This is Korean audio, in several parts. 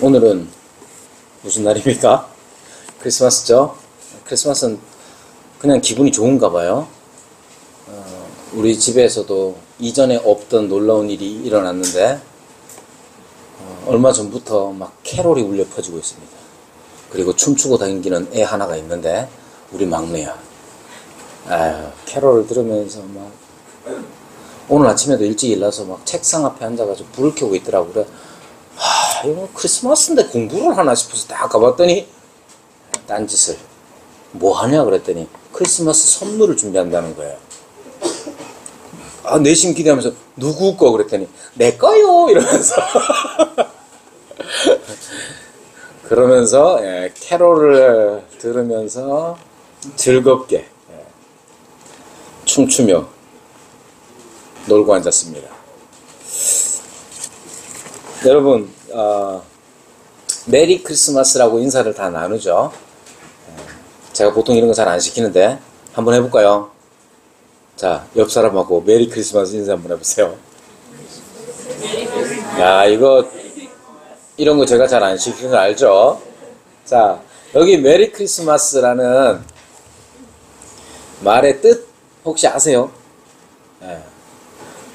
오늘은 무슨 날입니까? 크리스마스죠? 크리스마스는 그냥 기분이 좋은가 봐요. 우리 집에서도 이전에 없던 놀라운 일이 일어났는데 얼마 전부터 막 캐롤이 울려 퍼지고 있습니다. 그리고 춤추고 다니는 애 하나가 있는데 우리 막내야. 캐롤을 들으면서 막 오늘 아침에도 일찍 일어나서 막 책상 앞에 앉아가지고 불을 켜고 있더라고. 그래, 이거 크리스마스인데 공부를 하나 싶어서 딱 가봤더니 딴짓을 뭐 하냐 그랬더니 크리스마스 선물을 준비한다는 거예요. 내심 기대하면서 누구 거 그랬더니 내 거요 이러면서 그러면서 캐롤을 들으면서 즐겁게 춤추며 놀고 앉았습니다. 여러분, 메리 크리스마스라고 인사를 다 나누죠. 제가 보통 이런 거 잘 안 시키는데 한번 해볼까요? 자, 옆 사람하고 메리 크리스마스 인사 한번 해보세요. 야, 이런 거 제가 잘 안 시키는 거 알죠? 자, 여기 메리 크리스마스라는 말의 뜻 혹시 아세요?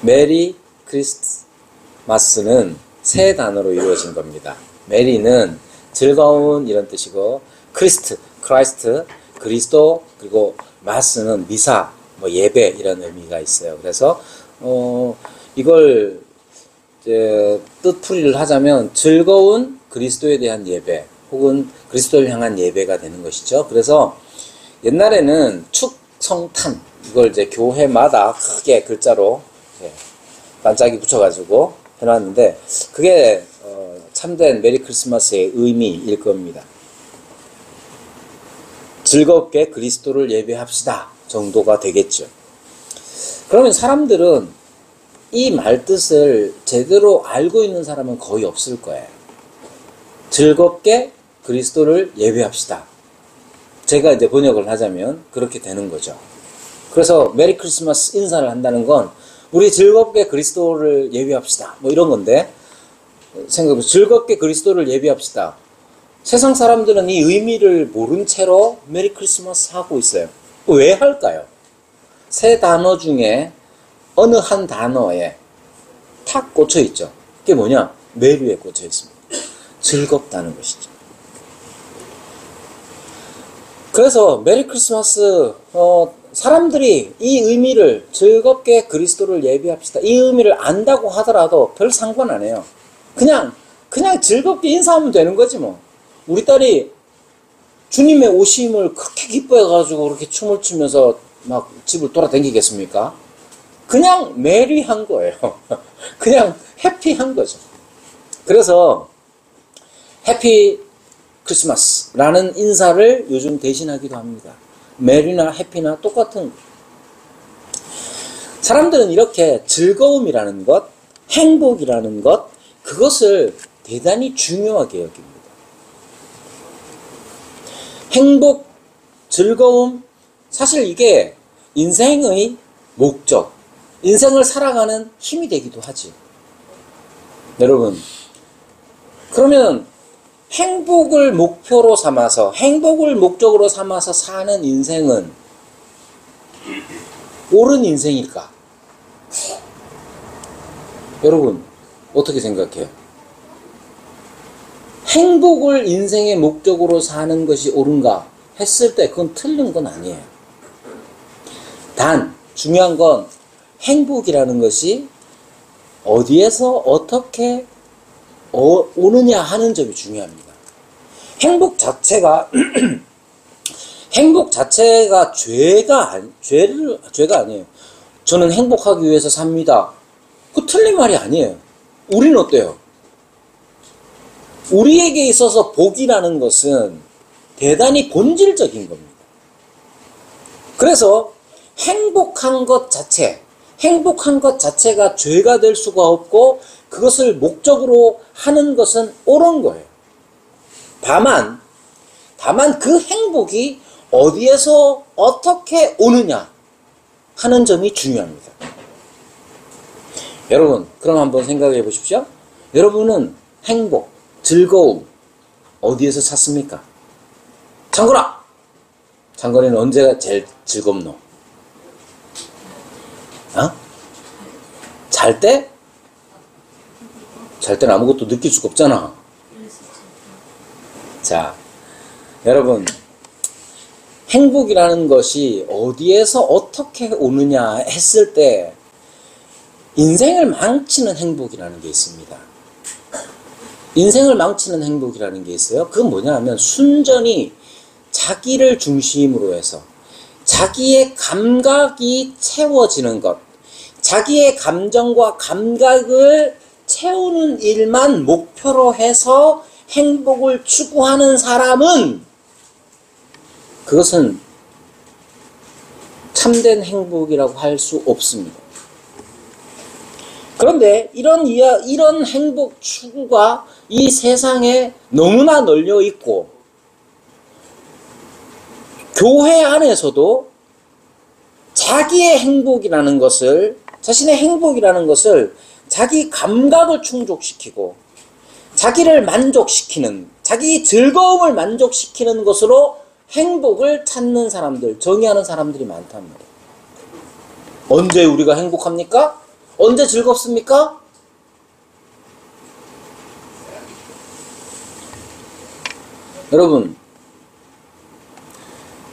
메리 크리스마스는 세 단어로 이루어진 겁니다. 메리는 즐거운 이런 뜻이고, 크라이스트, 그리스도, 그리고 마스는 미사, 예배 이런 의미가 있어요. 그래서 이걸 이제 뜻풀이를 하자면 즐거운 그리스도에 대한 예배 혹은 그리스도를 향한 예배가 되는 것이죠. 그래서 옛날에는 축성탄 이걸 이제 교회마다 크게 글자로 반짝이 붙여가지고 해놨는데 그게 참된 메리 크리스마스의 의미일 겁니다. 즐겁게 그리스도를 예배합시다 정도가 되겠죠. 그러면 사람들은 이 말뜻을 제대로 알고 있는 사람은 거의 없을 거예요. 즐겁게 그리스도를 예배합시다. 제가 이제 번역을 하자면 그렇게 되는 거죠. 그래서 메리 크리스마스 인사를 한다는 건 우리 즐겁게 그리스도를 예배합시다. 이런 건데 생각해보세요. 즐겁게 그리스도를 예배합시다. 세상 사람들은 이 의미를 모른 채로 메리 크리스마스 하고 있어요. 왜 할까요? 세 단어 중에 어느 한 단어에 탁 꽂혀 있죠. 그게 뭐냐? 메리에 꽂혀 있습니다. 즐겁다는 것이죠. 그래서 메리 크리스마스 사람들이 이 의미를 즐겁게 그리스도를 예배합시다. 이 의미를 안다고 하더라도 별 상관 안 해요. 그냥 즐겁게 인사하면 되는 거지 뭐. 우리 딸이 주님의 오심을 그렇게 기뻐해가지고 그렇게 춤을 추면서 막 집을 돌아다니겠습니까? 그냥 메리한 거예요. 그냥 해피한 거죠. 그래서 해피 크리스마스라는 인사를 요즘 대신하기도 합니다. 메리나 해피나 똑같은. 사람들은 이렇게 즐거움이라는 것, 행복이라는 것, 그것을 대단히 중요하게 여깁니다. 행복, 즐거움, 사실 이게 인생의 목적, 인생을 살아가는 힘이 되기도 하지. 여러분, 그러면 행복을 목표로 삼아서, 행복을 목적으로 삼아서 사는 인생은 옳은 인생일까? 여러분, 어떻게 생각해요? 행복을 인생의 목적으로 사는 것이 옳은가 했을 때 그건 틀린 건 아니에요. 단, 중요한 건 행복이라는 것이 어디에서 어떻게 오느냐 하는 점이 중요합니다. 행복 자체가 죄가 아니에요. 저는 행복하기 위해서 삽니다. 그 틀린 말이 아니에요. 우리는 어때요? 우리에게 있어서 복이라는 것은 대단히 본질적인 겁니다. 그래서 행복한 것 자체가 죄가 될 수가 없고 그것을 목적으로 하는 것은 옳은 거예요. 다만 그 행복이 어디에서 어떻게 오느냐 하는 점이 중요합니다. 여러분, 그럼 한번 생각해 보십시오. 여러분은 행복, 즐거움 어디에서 찾습니까? 창건아! 창건이는 언제가 제일 즐겁노? 어? 잘 때? 잘 때는 아무것도 느낄 수가 없잖아. 자, 여러분, 행복이라는 것이 어디에서 어떻게 오느냐 했을 때 인생을 망치는 행복이라는 게 있습니다. 인생을 망치는 행복이라는 게 있어요. 그건 뭐냐 하면 순전히 자기를 중심으로 해서 자기의 감각이 채워지는 것, 자기의 감정과 감각을 채우는 일만 목표로 해서 행복을 추구하는 사람은 그것은 참된 행복이라고 할 수 없습니다. 그런데 이런 행복 추구가 이 세상에 너무나 널려 있고, 교회 안에서도 자기의 행복이라는 것을, 자신의 행복이라는 것을 자기 감각을 충족시키고, 자기를 만족시키는, 자기 즐거움을 만족시키는 것으로 행복을 찾는 사람들, 정의하는 사람들이 많단 말이에요. 언제 우리가 행복합니까? 언제 즐겁습니까? 여러분,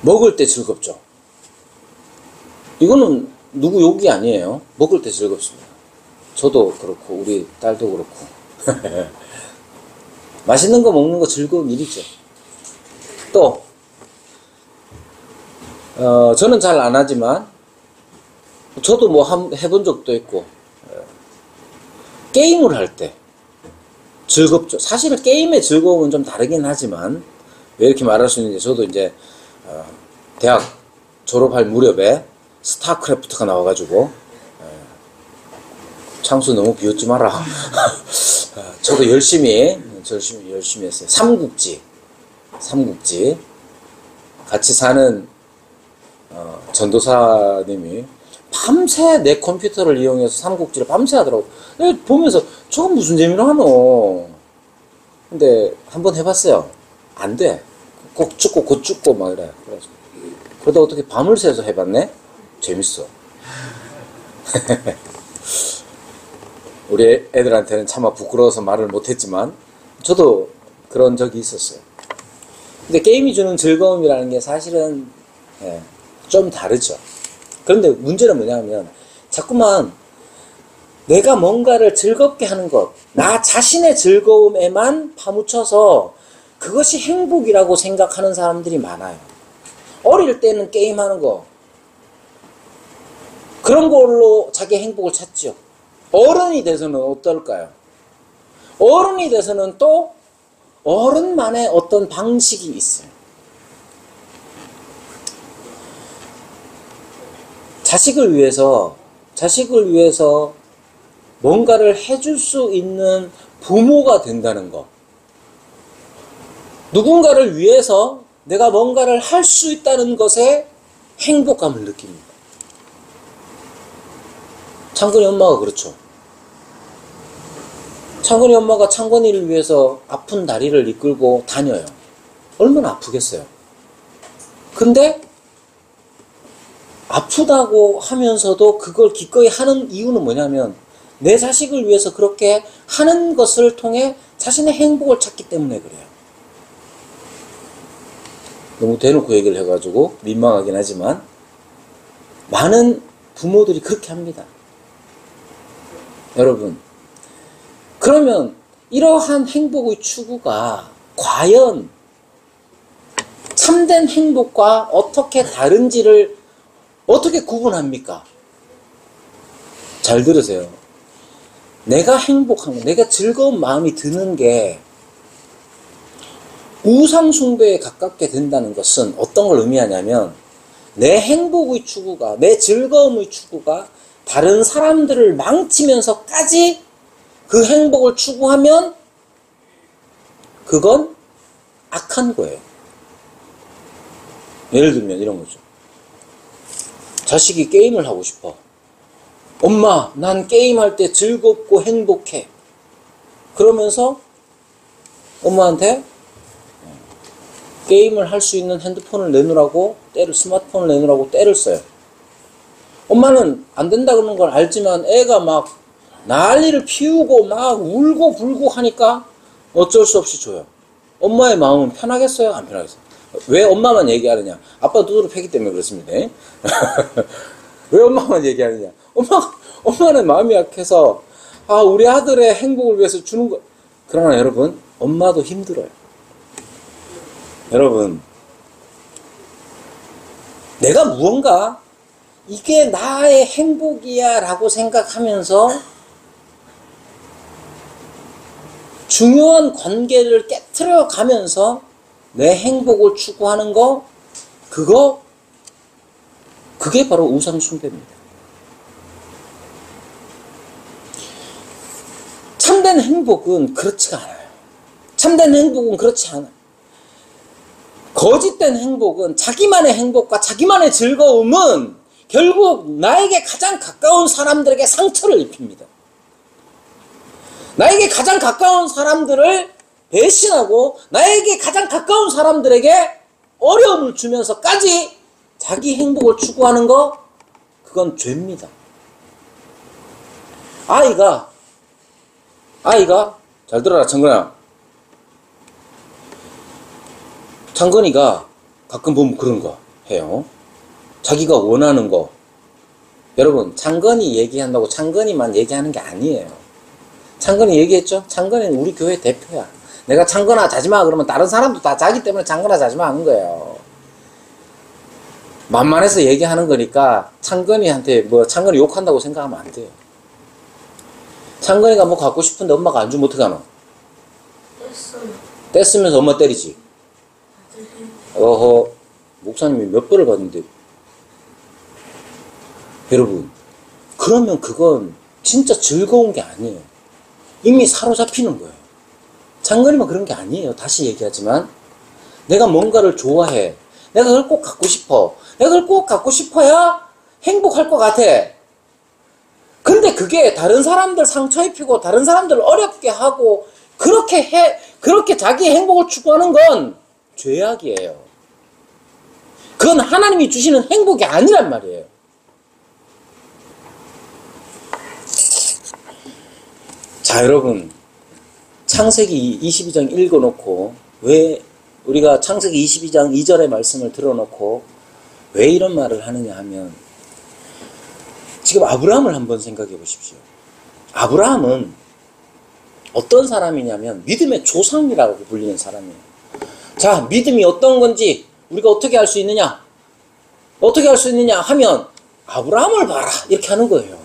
먹을 때 즐겁죠? 이거는 누구 욕이 아니에요. 먹을 때 즐겁습니다. 저도 그렇고 우리 딸도 그렇고 맛있는 거 먹는 거 즐거운 일이죠. 또 저는 잘 안 하지만 저도 뭐 해본 적도 있고, 게임을 할 때 즐겁죠. 사실은 게임의 즐거움은 좀 다르긴 하지만, 왜 이렇게 말할 수 있는지, 저도 이제 대학 졸업할 무렵에 스타크래프트가 나와가지고, 창수 너무 비웃지 마라. 저도 열심히 했어요. 삼국지 같이 사는 전도사님이 밤새 내 컴퓨터를 이용해서 삼국지를 밤새 하더라고. 보면서 저거 무슨 재미로 하노? 근데 한번 해봤어요. 안 돼. 꼭 죽고 곧 죽고 막 이래. 그래서 그러다 어떻게 밤을 새서 해봤네? 재밌어. 우리 애들한테는 차마 부끄러워서 말을 못했지만 저도 그런 적이 있었어요. 근데 게임이 주는 즐거움이라는 게 사실은 좀 다르죠. 그런데 문제는 뭐냐면 자꾸만 내가 뭔가를 즐겁게 하는 것, 나 자신의 즐거움에만 파묻혀서 그것이 행복이라고 생각하는 사람들이 많아요. 어릴 때는 게임하는 거, 그런 걸로 자기 행복을 찾죠. 어른이 돼서는 어떨까요? 어른이 돼서는 또 어른만의 어떤 방식이 있어요. 자식을 위해서 뭔가를 해줄 수 있는 부모가 된다는 것. 누군가를 위해서 내가 뭔가를 할 수 있다는 것에 행복감을 느낍니다. 창건이 엄마가 그렇죠. 창건이 엄마가 창건이를 위해서 아픈 다리를 이끌고 다녀요. 얼마나 아프겠어요. 근데 아프다고 하면서도 그걸 기꺼이 하는 이유는 뭐냐면 내 자식을 위해서 그렇게 하는 것을 통해 자신의 행복을 찾기 때문에 그래요. 너무 대놓고 얘기를 해가지고 민망하긴 하지만 많은 부모들이 그렇게 합니다. 여러분, 그러면 이러한 행복의 추구가 과연 참된 행복과 어떻게 다른지를 어떻게 구분합니까? 잘 들으세요. 내가 행복한 거, 내가 즐거운 마음이 드는 게 우상숭배에 가깝게 된다는 것은 어떤 걸 의미하냐면 내 행복의 추구가, 내 즐거움의 추구가 다른 사람들을 망치면서까지 그 행복을 추구하면 그건 악한 거예요. 예를 들면 이런 거죠. 자식이 게임을 하고 싶어. 엄마, 난 게임할 때 즐겁고 행복해. 그러면서 엄마한테 게임을 할 수 있는 핸드폰을 내놓으라고 스마트폰을 내놓으라고 떼를 써요. 엄마는 안 된다 그러는 걸 알지만 애가 막 난리를 피우고 막 울고 불고 하니까 어쩔 수 없이 줘요. 엄마의 마음은 편하겠어요? 안 편하겠어요? 왜 엄마만 얘기하느냐? 아빠 두드러 패기 때문에 그렇습니다. 왜 엄마만 얘기하느냐? 엄마는 마음이 약해서 우리 아들의 행복을 위해서 주는 거. 그러나 여러분, 엄마도 힘들어요. 여러분, 내가 무언가 이게 나의 행복이야 라고 생각하면서 중요한 관계를 깨트려 가면서 내 행복을 추구하는 거, 그게 바로 우상숭배입니다. 참된 행복은 그렇지가 않아요. 참된 행복은 그렇지 않아요. 거짓된 행복은, 자기만의 행복과 자기만의 즐거움은 결국 나에게 가장 가까운 사람들에게 상처를 입힙니다. 나에게 가장 가까운 사람들을 배신하고 나에게 가장 가까운 사람들에게 어려움을 주면서까지 자기 행복을 추구하는 거, 그건 죄입니다. 아이가 잘 들어라, 창건아. 창건이가 가끔 보면 그런 거 해요. 자기가 원하는 거. 여러분, 창건이 얘기한다고 창건이만 얘기하는 게 아니에요. 창건이 얘기했죠? 창건이는 우리 교회 대표야. 내가 창건아 자지마 그러면 다른 사람도 다 자기 때문에 창건아 자지마 하는 거예요. 만만해서 얘기하는 거니까 창건이한테 창건이 욕한다고 생각하면 안 돼요. 창건이가 뭐 갖고 싶은데 엄마가 안 주면 어떡하노? 뗐으면서 엄마 때리지. 어허, 목사님이 몇 벌을 받는데. 여러분, 그러면 그건 진짜 즐거운 게 아니에요. 이미 사로잡히는 거예요. 장거리만 그런 게 아니에요. 다시 얘기하지만 내가 뭔가를 좋아해. 내가 그걸 꼭 갖고 싶어. 내가 그걸 꼭 갖고 싶어야 행복할 것 같아. 근데 그게 다른 사람들 상처 입히고 다른 사람들 어렵게 하고 그렇게 자기 행복을 추구하는 건 죄악이에요. 그건 하나님이 주시는 행복이 아니란 말이에요. 자, 여러분, 창세기 22장 읽어놓고 왜 우리가 창세기 22장 2절의 말씀을 들어놓고 왜 이런 말을 하느냐 하면, 지금 아브라함을 한번 생각해 보십시오. 아브라함은 어떤 사람이냐면 믿음의 조상이라고 불리는 사람이에요. 자, 믿음이 어떤 건지 우리가 어떻게 알 수 있느냐? 어떻게 알 수 있느냐 하면 아브라함을 봐라, 이렇게 하는 거예요.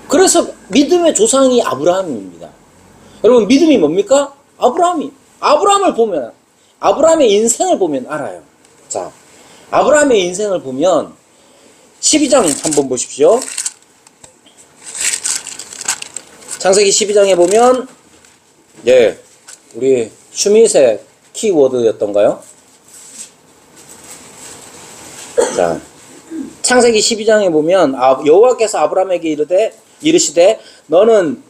그래서 믿음의 조상이 아브라함입니다. 여러분, 믿음이 뭡니까? 아브라함을 보면, 아브라함의 인생을 보면 알아요. 자, 아브라함의 인생을 보면 12장 한번 보십시오. 창세기 12장에 보면, 우리 슈밋의 키워드였던가요? 자, 창세기 12장에 보면 여호와께서 아브라함에게 이르시되 너는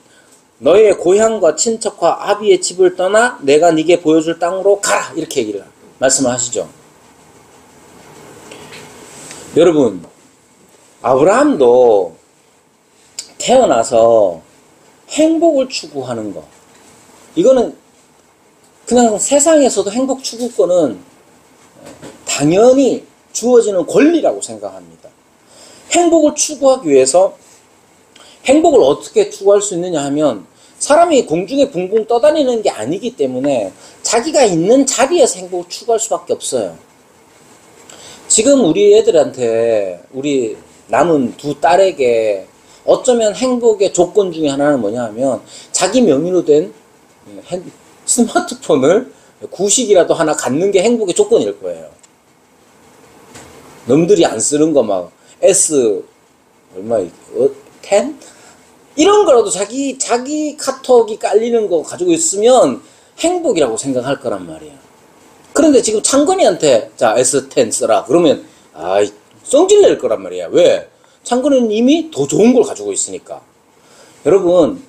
너의 고향과 친척과 아비의 집을 떠나 내가 네게 보여줄 땅으로 가라, 이렇게 말씀을 하시죠. 여러분, 아브라함도 태어나서 행복을 추구하는 거, 이거는 그냥 세상에서도 행복 추구권은 당연히 주어지는 권리라고 생각합니다. 행복을 추구하기 위해서 행복을 어떻게 추구할 수 있느냐 하면, 사람이 공중에 붕붕 떠다니는 게 아니기 때문에 자기가 있는 자리에서 행복을 추구할 수밖에 없어요. 지금 우리 애들한테, 우리 남은 두 딸에게 어쩌면 행복의 조건 중에 하나는 뭐냐 하면, 자기 명의로 된 스마트폰을 구식이라도 하나 갖는 게 행복의 조건일 거예요. 놈들이 안 쓰는 거 막 S 얼마 10? 이런 거라도 자기 카톡이 깔리는 거 가지고 있으면 행복이라고 생각할 거란 말이야. 그런데 지금 창건이한테 자 S10 써라 그러면 성질 낼 거란 말이야. 왜? 창건이는 이미 더 좋은 걸 가지고 있으니까. 여러분,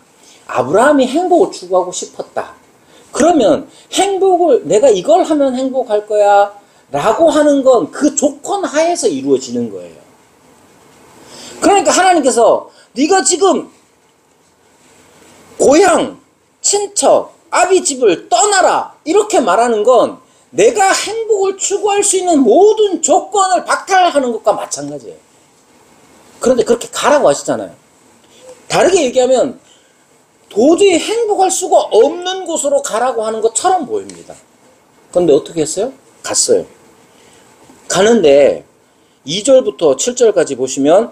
아브라함이 행복을 추구하고 싶었다. 그러면 행복을 내가 이걸 하면 행복할 거야 라고 하는 건 그 조건 하에서 이루어지는 거예요. 그러니까 하나님께서 네가 지금 고향, 친척, 아비 집을 떠나라 이렇게 말하는 건 내가 행복을 추구할 수 있는 모든 조건을 박탈하는 것과 마찬가지예요. 그런데 그렇게 가라고 하시잖아요. 다르게 얘기하면 도저히 행복할 수가 없는 곳으로 가라고 하는 것처럼 보입니다. 그런데 어떻게 했어요? 갔어요. 가는데 2절부터 7절까지 보시면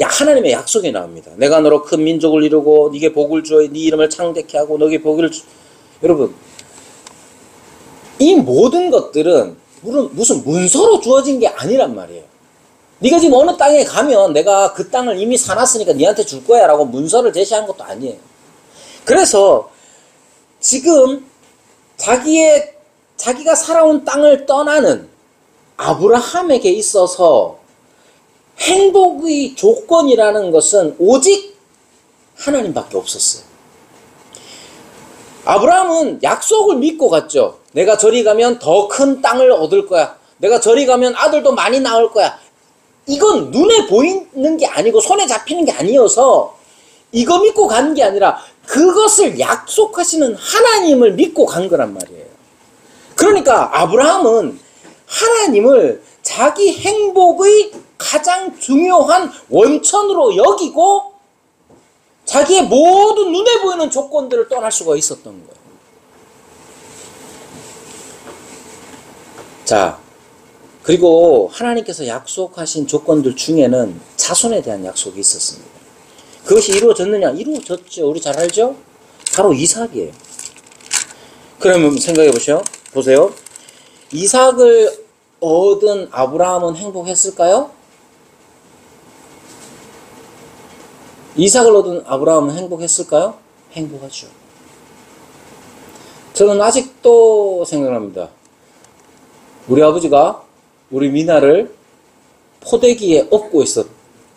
하나님의 약속이 나옵니다. 내가 너로 큰 민족을 이루고 네게 복을 주어 네 이름을 창대케 하고 너에게 복을 여러분, 이 모든 것들은 무슨 문서로 주어진 게 아니란 말이에요. 네가 지금 어느 땅에 가면 내가 그 땅을 이미 사놨으니까 네한테 줄 거야 라고 문서를 제시한 것도 아니에요. 그래서 지금 자기가 살아온 땅을 떠나는 아브라함에게 있어서 행복의 조건이라는 것은 오직 하나님밖에 없었어요. 아브라함은 약속을 믿고 갔죠. 내가 저리 가면 더 큰 땅을 얻을 거야. 내가 저리 가면 아들도 많이 낳을 거야. 이건 눈에 보이는 게 아니고 손에 잡히는 게 아니어서 이거 믿고 간 게 아니라 그것을 약속하시는 하나님을 믿고 간 거란 말이에요. 그러니까 아브라함은 하나님을 자기 행복의 가장 중요한 원천으로 여기고 자기의 모든 눈에 보이는 조건들을 떠날 수가 있었던 거예요. 자, 그리고 하나님께서 약속하신 조건들 중에는 자손에 대한 약속이 있었습니다. 그것이 이루어졌느냐? 이루어졌죠. 우리 잘 알죠? 바로 이삭이에요. 그러면 생각해 보세요. 이삭을 얻은 아브라함은 행복했을까요? 이삭을 얻은 아브라함은 행복했을까요? 행복하죠. 저는 아직도 생각납니다. 우리 아버지가 우리 미나를 포대기에 업고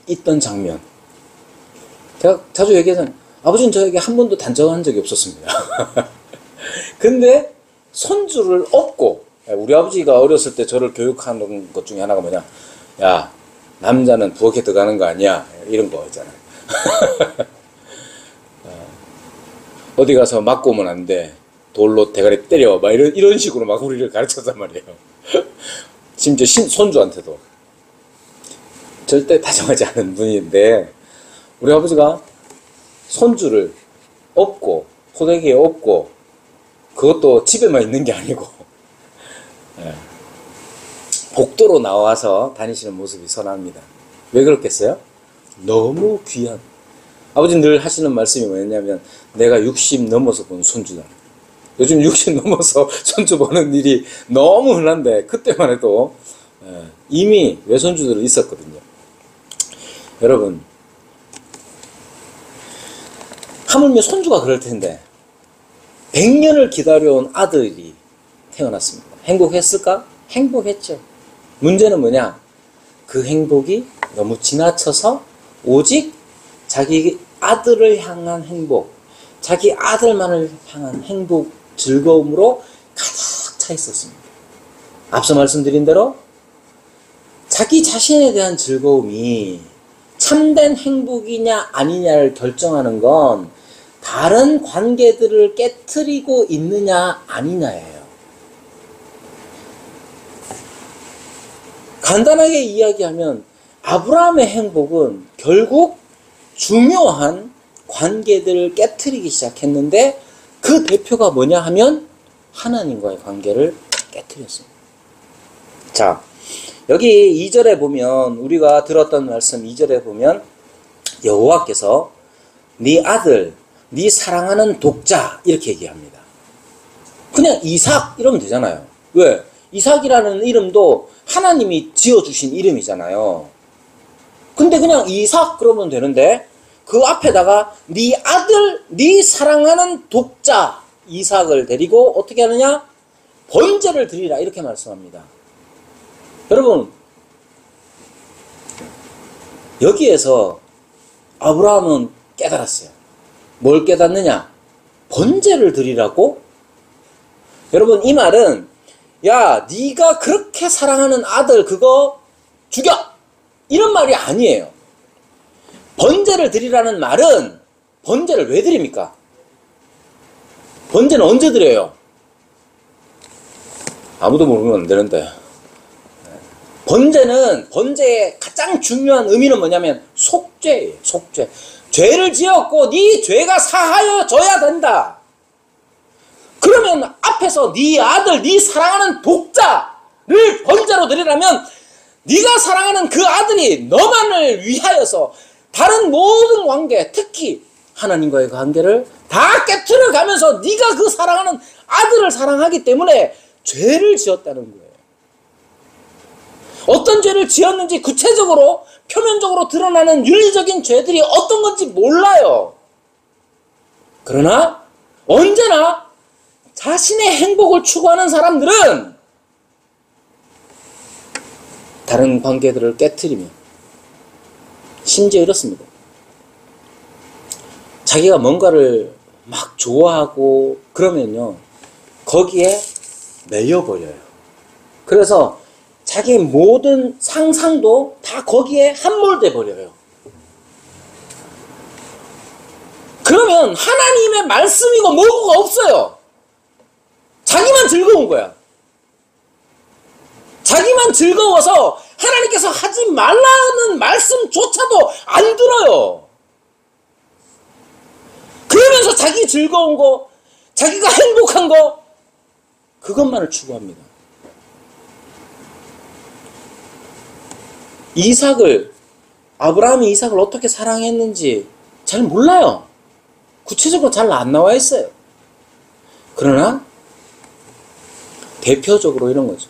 있던 장면. 제가 자주 얘기하잖아요. 아버지는 저에게 한 번도 단정한 적이 없었습니다. 근데 손주를 업고, 우리 아버지가 어렸을 때 저를 교육하는 것 중에 하나가 뭐냐. 야, 남자는 부엌에 들어가는 거 아니야. 이런 거 있잖아요. 어디 가서 맞고 오면 안 돼. 돌로 대가리 때려. 막 이런 식으로 막 우리를 가르쳤단 말이에요. 심지어 손주한테도. 절대 다정하지 않은 분인데, 우리 아버지가 손주를 업고, 포대기에 업고, 그것도 집에만 있는 게 아니고, 복도로 나와서 다니시는 모습이 선합니다. 왜 그렇겠어요? 너무 귀한. 아버지는 늘 하시는 말씀이 뭐였냐면, 내가 60 넘어서 본 손주다. 요즘 60 넘어서 손주 보는 일이 너무 흔한데, 그때만 해도 이미 외손주들은 있었거든요. 여러분, 하물며 손주가 그럴 텐데 100년을 기다려온 아들이 태어났습니다. 행복했을까? 행복했죠. 문제는 뭐냐? 그 행복이 너무 지나쳐서 오직 자기 아들을 향한 행복, 자기 아들만을 향한 행복, 즐거움으로 가득 차 있었습니다. 앞서 말씀드린 대로 자기 자신에 대한 즐거움이 참된 행복이냐 아니냐를 결정하는 건 다른 관계들을 깨트리고 있느냐 아니냐예요. 간단하게 이야기하면 아브라함의 행복은 결국 중요한 관계들을 깨트리기 시작했는데 그 대표가 뭐냐 하면 하나님과의 관계를 깨트렸습니다. 자, 여기 2절에 보면 우리가 들었던 말씀 2절에 보면 여호와께서 네 아들, 네 사랑하는 독자 이렇게 얘기합니다. 그냥 이삭 이러면 되잖아요. 왜? 이삭이라는 이름도 하나님이 지어주신 이름이잖아요. 근데 그냥 이삭 그러면 되는데 그 앞에다가 네 아들, 네 사랑하는 독자 이삭을 데리고 어떻게 하느냐? 번제를 드리라 이렇게 말씀합니다. 여러분, 여기에서 아브라함은 깨달았어요. 뭘 깨닫느냐? 번제를 드리라고? 여러분, 이 말은 야, 네가 그렇게 사랑하는 아들 그거 죽여! 이런 말이 아니에요. 번제를 드리라는 말은 번제를 왜 드립니까? 번제는 언제 드려요? 아무도 모르면 안 되는데. 번제의 가장 중요한 의미는 뭐냐면 속죄예요. 속죄. 죄를 지었고 네 죄가 사하여져야 된다. 그러면 앞에서 네 아들, 네 사랑하는 독자를 번제로 드리라면 네가 사랑하는 그 아들이 너만을 위하여서 다른 모든 관계, 특히 하나님과의 관계를 다 깨트려 가면서 네가 그 사랑하는 아들을 사랑하기 때문에 죄를 지었다는 거예요. 어떤 죄를 지었는지 구체적으로 표면적으로 드러나는 윤리적인 죄들이 어떤 건지 몰라요. 그러나 언제나 자신의 행복을 추구하는 사람들은 다른 관계들을 깨트리며 심지어 이렇습니다. 자기가 뭔가를 막 좋아하고 그러면요, 거기에 매여버려요. 그래서 자기 모든 상상도 다 거기에 함몰돼 버려요. 그러면 하나님의 말씀이고 뭐고가 없어요. 자기만 즐거운 거야. 자기만 즐거워서 하나님께서 하지 말라는 말씀조차도 안 들어요. 그러면서 자기 즐거운 거, 자기가 행복한 거, 그것만을 추구합니다. 아브라함이 이삭을 어떻게 사랑했는지 잘 몰라요. 구체적으로 잘 안 나와 있어요. 그러나 대표적으로 이런 거죠.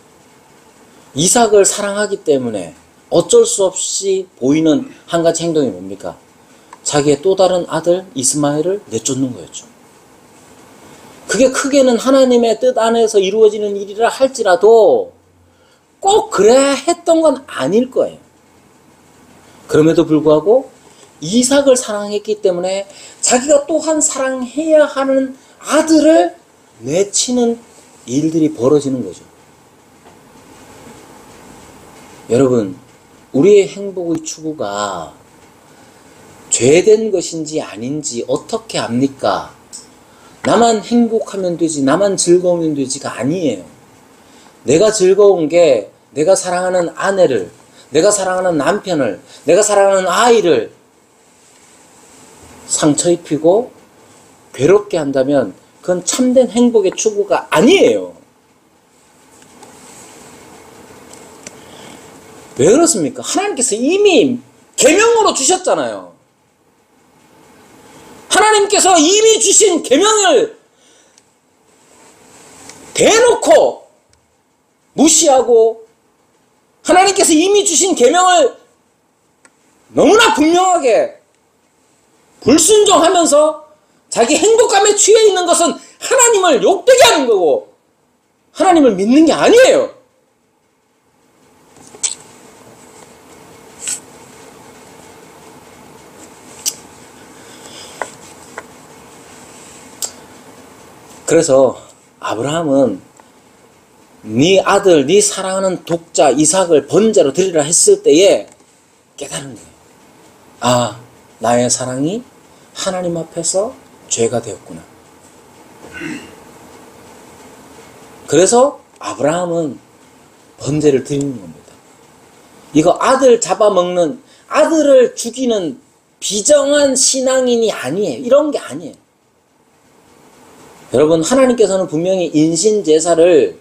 이삭을 사랑하기 때문에 어쩔 수 없이 보이는 한 가지 행동이 뭡니까? 자기의 또 다른 아들 이스마엘을 내쫓는 거였죠. 그게 크게는 하나님의 뜻 안에서 이루어지는 일이라 할지라도 꼭 그래야 했던 건 아닐 거예요. 그럼에도 불구하고 이삭을 사랑했기 때문에 자기가 또한 사랑해야 하는 아들을 내치는 일들이 벌어지는 거죠. 여러분, 우리의 행복의 추구가 죄된 것인지 아닌지 어떻게 압니까? 나만 행복하면 되지, 나만 즐거우면 되지가 아니에요. 내가 즐거운 게 내가 사랑하는 아내를, 내가 사랑하는 남편을, 내가 사랑하는 아이를 상처 입히고 괴롭게 한다면 그건 참된 행복의 추구가 아니에요. 왜 그렇습니까? 하나님께서 이미 계명으로 주셨잖아요. 하나님께서 이미 주신 계명을 대놓고 무시하고 하나님께서 이미 주신 계명을 너무나 분명하게 불순종하면서 자기 행복감에 취해 있는 것은 하나님을 욕되게 하는 거고 하나님을 믿는 게 아니에요. 그래서 아브라함은 네 아들, 네 사랑하는 독자 이삭을 번제로 드리라 했을 때에 깨달은 거예요. 아, 나의 사랑이 하나님 앞에서 죄가 되었구나. 그래서 아브라함은 번제를 드리는 겁니다. 이거 아들 잡아먹는, 아들을 죽이는 비정한 신앙인이 아니에요. 이런 게 아니에요. 여러분, 하나님께서는 분명히 인신제사를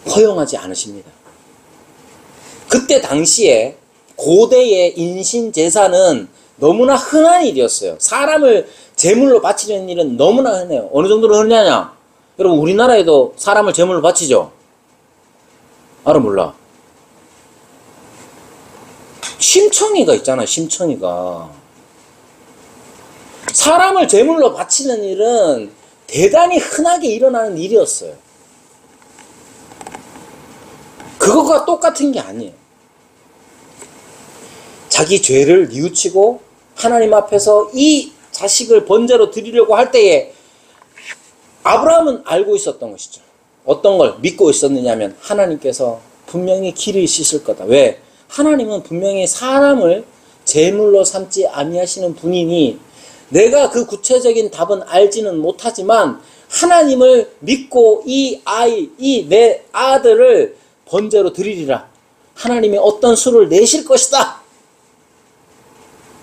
허용하지 않으십니다. 그때 당시에 고대의 인신제사는 너무나 흔한 일이었어요. 사람을 제물로 바치는 일은 너무나 흔해요. 어느 정도로 흔하냐? 여러분, 우리나라에도 사람을 제물로 바치죠? 알아 몰라? 심청이가 있잖아, 심청이가. 사람을 제물로 바치는 일은 대단히 흔하게 일어나는 일이었어요. 그거가 똑같은 게 아니에요. 자기 죄를 뉘우치고 하나님 앞에서 이 자식을 번제로 드리려고 할 때에 아브라함은 알고 있었던 것이죠. 어떤 걸 믿고 있었느냐면 하나님께서 분명히 길을 씻을 거다. 왜? 하나님은 분명히 사람을 제물로 삼지 아니하시는 분이니 내가 그 구체적인 답은 알지는 못하지만 하나님을 믿고 이 내 아들을 번제로 드리리라. 하나님이 어떤 수를 내실 것이다.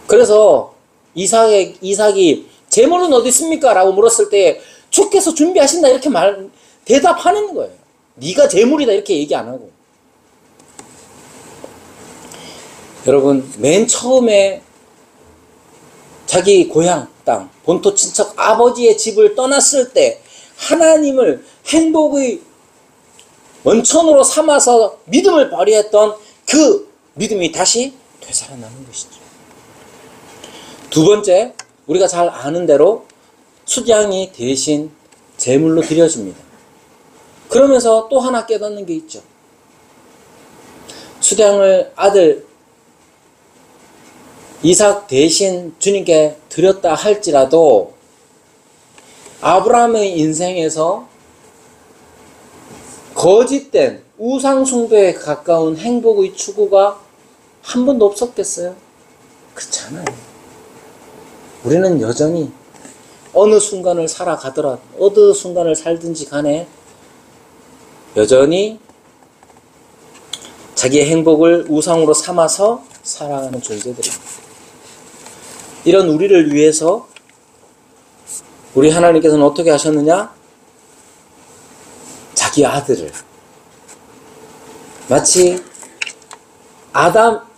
그래서 이삭이 제물은 어디 있습니까? 라고 물었을 때 주께서 준비하신다 이렇게 대답하는 거예요. 네가 제물이다 이렇게 얘기 안 하고. 여러분 맨 처음에 자기 고향 땅 본토 친척 아버지의 집을 떠났을 때 하나님을 행복의 원천으로 삼아서 믿음을 발휘했던 그 믿음이 다시 되살아나는 것이죠. 두 번째, 우리가 잘 아는 대로 수장이 대신 제물로 드려집니다. 그러면서 또 하나 깨닫는 게 있죠. 수장을 아들 이삭 대신 주님께 드렸다 할지라도 아브라함의 인생에서 거짓된 우상숭배에 가까운 행복의 추구가 한 번도 없었겠어요? 그렇잖아요. 우리는 여전히 어느 순간을 살아가더라, 어느 순간을 살든지 간에 여전히 자기의 행복을 우상으로 삼아서 살아가는 존재들입니다. 이런 우리를 위해서 우리 하나님께서는 어떻게 하셨느냐? 자기 아들을 마치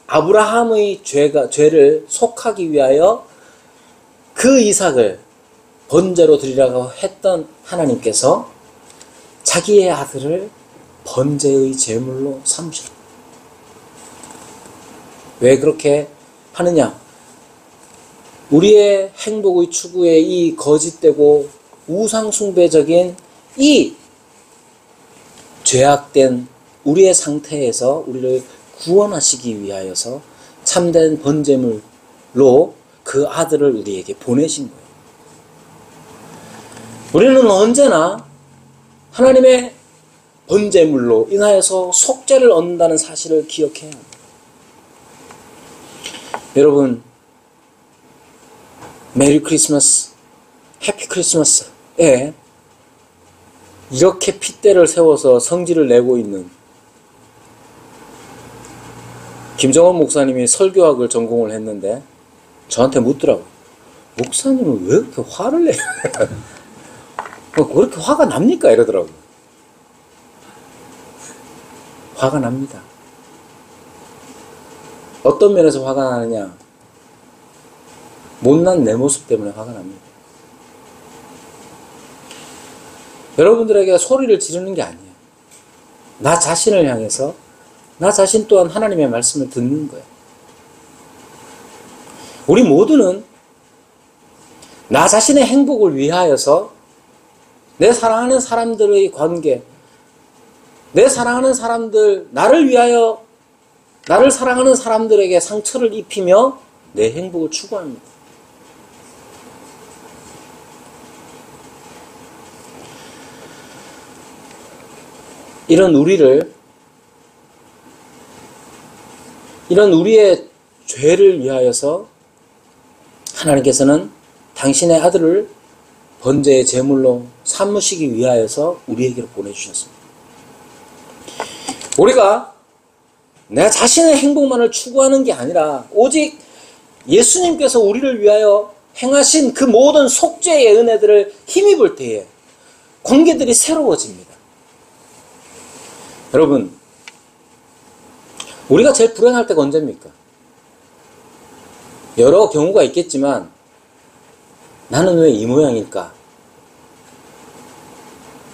아브라함의 죄를 속하기 위하여 그 이삭을 번제로 드리라고 했던 하나님께서 자기의 아들을 번제의 제물로 삼으셨다. 왜 그렇게 하느냐? 우리의 행복의 추구에 이 거짓되고 우상숭배적인 이 죄악된 우리의 상태에서 우리를 구원하시기 위하여서 참된 번제물로 그 아들을 우리에게 보내신 거예요. 우리는 언제나 하나님의 번제물로 인하여서 속죄를 얻는다는 사실을 기억해야 합니다. 여러분, 메리 크리스마스, 해피 크리스마스에 이렇게 핏대를 세워서 성질을 내고 있는 김정원 목사님이 설교학을 전공을 했는데 저한테 묻더라고요. 목사님은 왜 그렇게 화를 내요? 왜 그렇게 화가 납니까? 이러더라고요. 화가 납니다. 어떤 면에서 화가 나느냐? 못난 내 모습 때문에 화가 납니다. 여러분들에게 소리를 지르는 게 아니에요. 나 자신을 향해서 나 자신 또한 하나님의 말씀을 듣는 거예요. 우리 모두는 나 자신의 행복을 위하여서 내 사랑하는 사람들의 관계, 내 사랑하는 사람들, 나를 위하여 나를 사랑하는 사람들에게 상처를 입히며 내 행복을 추구합니다. 이런 우리의 죄를 위하여서 하나님께서는 당신의 아들을 번제의 제물로 삼으시기 위하여서 우리에게로 보내주셨습니다. 우리가 내 자신의 행복만을 추구하는 게 아니라 오직 예수님께서 우리를 위하여 행하신 그 모든 속죄의 은혜들을 힘입을 때에 관계들이 새로워집니다. 여러분, 우리가 제일 불행할 때가 언제입니까? 여러 경우가 있겠지만 나는 왜 이 모양일까?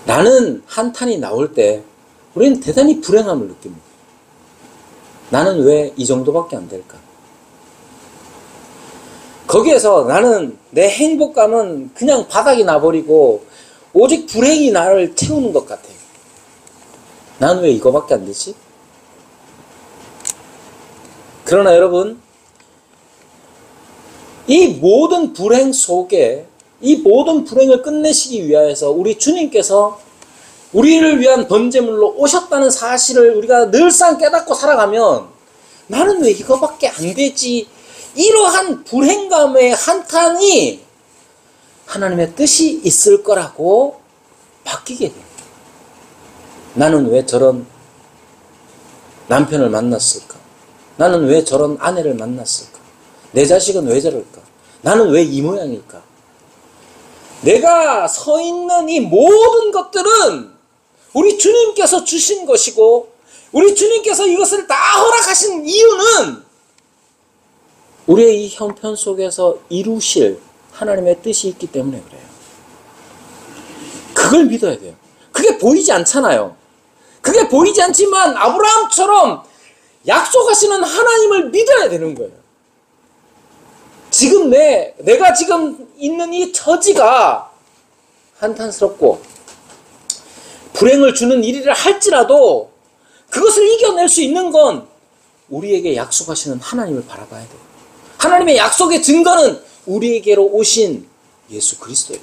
나는 한탄이 나올 때 우리는 대단히 불행함을 느낍니다. 나는 왜 이 정도밖에 안 될까? 거기에서 나는 내 행복감은 그냥 바닥이 나버리고 오직 불행이 나를 채우는 것 같아요. 나는 왜 이거밖에 안 되지? 그러나 여러분, 이 모든 불행 속에 이 모든 불행을 끝내시기 위하여서 우리 주님께서 우리를 위한 번제물로 오셨다는 사실을 우리가 늘상 깨닫고 살아가면 나는 왜 이거밖에 안 되지? 이러한 불행감의 한탄이 하나님의 뜻이 있을 거라고 바뀌게 돼요. 나는 왜 저런 남편을 만났을까? 나는 왜 저런 아내를 만났을까? 내 자식은 왜 저럴까? 나는 왜 이 모양일까? 내가 서 있는 이 모든 것들은 우리 주님께서 주신 것이고 우리 주님께서 이것을 다 허락하신 이유는 우리의 이 형편 속에서 이루실 하나님의 뜻이 있기 때문에 그래요. 그걸 믿어야 돼요. 그게 보이지 않잖아요. 그게 보이지 않지만 아브라함처럼 약속하시는 하나님을 믿어야 되는 거예요. 지금 내가 지금 있는 이 처지가 한탄스럽고 불행을 주는 일이라 할지라도 그것을 이겨낼 수 있는 건 우리에게 약속하시는 하나님을 바라봐야 돼요. 하나님의 약속의 증거는 우리에게로 오신 예수 그리스도예요.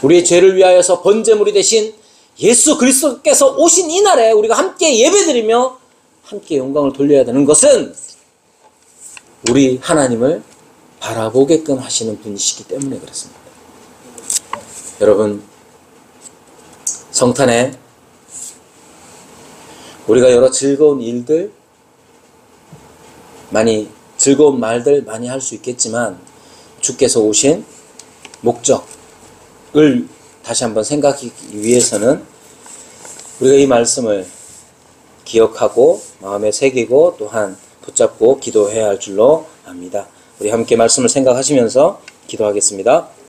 우리의 죄를 위하여서 번제물이 되신 예수 그리스도께서 오신 이날에 우리가 함께 예배드리며 함께 영광을 돌려야 되는 것은 우리 하나님을 바라보게끔 하시는 분이시기 때문에 그렇습니다. 여러분, 성탄에 우리가 여러 즐거운 일들, 즐거운 말들 많이 할 수 있겠지만 주께서 오신 목적을 다시 한번 생각하기 위해서는 우리가 이 말씀을 기억하고 마음에 새기고 또한 붙잡고 기도해야 할 줄로 압니다. 우리 함께 말씀을 생각하시면서 기도하겠습니다.